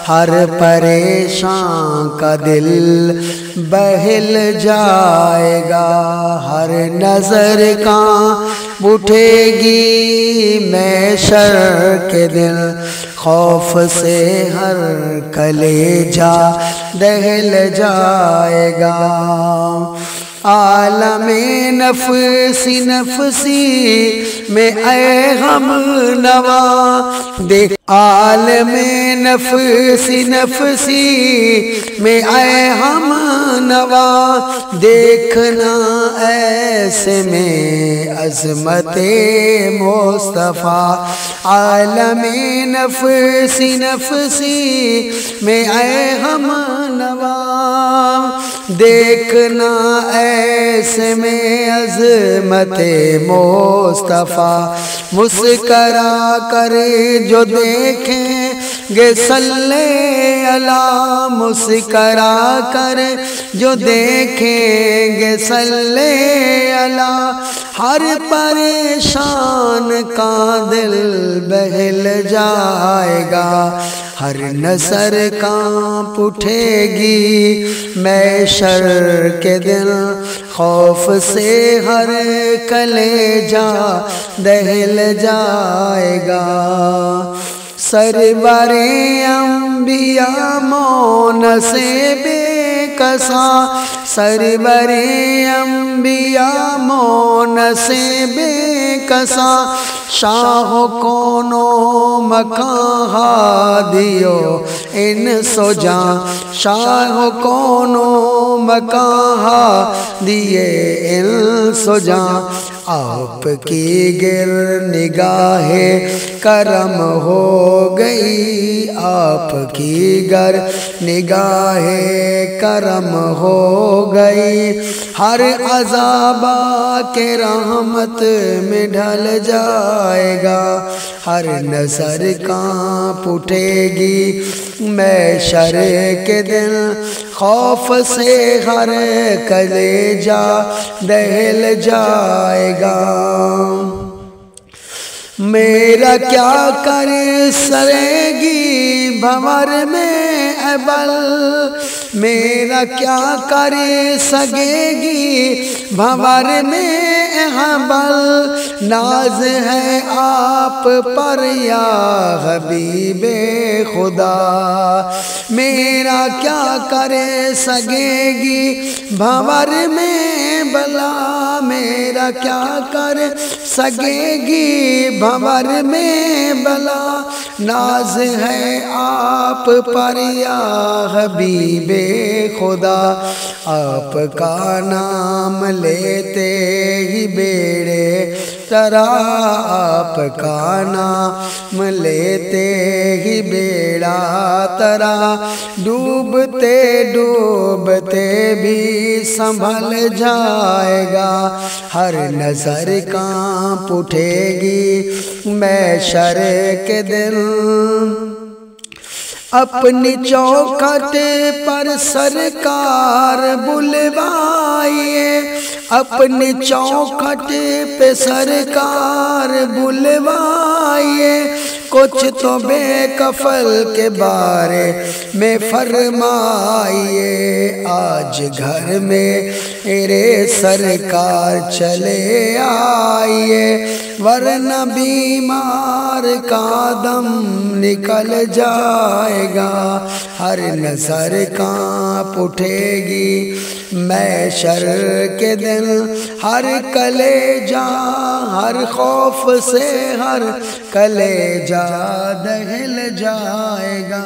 ہر پریشان کا دل بہل جائے گا، ہر نظر کانپ اٹھے گی محشر کے دن، خوف سے ہر کلیجہ دہل جائے گا۔ عالم نفسی نفسی میں اے غم نوا دیکھ، عالم نفسی نفسی میں اے غم نوا دیکھنا ایسے میں عظمت مصطفیٰ، عالم نفسی نفسی میں اے غم نوا دیکھنا ایسے میں عظمت مصطفیٰ، مسکرا کر جو دیکھیں گے صلی اللہ، مسکرا کر جو دیکھیں گے صلی اللہ، ہر پریشان کا دل بہل جائے گا، ہر نظر کانپ اٹھے گی محشر کے دن، خوف سے ہر کلیجہ دہل جائے گا۔ سرور انبیاء مون سے بے کسا، سرور انبیاء مون سے بے کسا، شاہ کون و مکان ہادیو انس و جاں، شاہ کون و مکان ہادیے انس و جاں، آپ کی گر نگاہ کرم ہو گئی، آپ کی گر نگاہ کرم ہو گئی، ہر عذاب کے رحمت میں ڈھل جائے گا، ہر نظر کانپ اٹھے گی محشر کے دن، خوف سے ہر کلیجہ دہل جائے گا۔ میرا کیا کر سرے گی بھنور میں اے بل، میرا کیا کر سکے گی بھنور میں اے بل، ناز ہے آپ پر یا حبیب خدا، میرا کیا کر سکے گی بھنور میں بلا، میرا کیا کر سکے گی بھنور میں بلا، ناز ہے آپ پر یا حبیب خدا، آپ کا نام لیتے ہی بیڑے ترا، آپ کا نام لیتے ہی بیڑا ترا، ڈوبتے ڈوبتے بھی سنبھل جائے گا، ہر نظر کانپ اٹھے گی محشر کے دن، اپنی چوکھٹ پر سرکار بلوائیے، اپنی چوکھٹ پہ سرکار بلوائیے، کچھ تو بے کفل کے بارے میں فرمائیے، آج گھر میں میرے سرکار چلے آئیے، ورنہ بیمار کا دم نکل جائے گا، ہر نظر کانپ اٹھے گی محشر کے دن، ہر کلیجہ ہر خوف سے ہر کلیجہ دہل جائے گا۔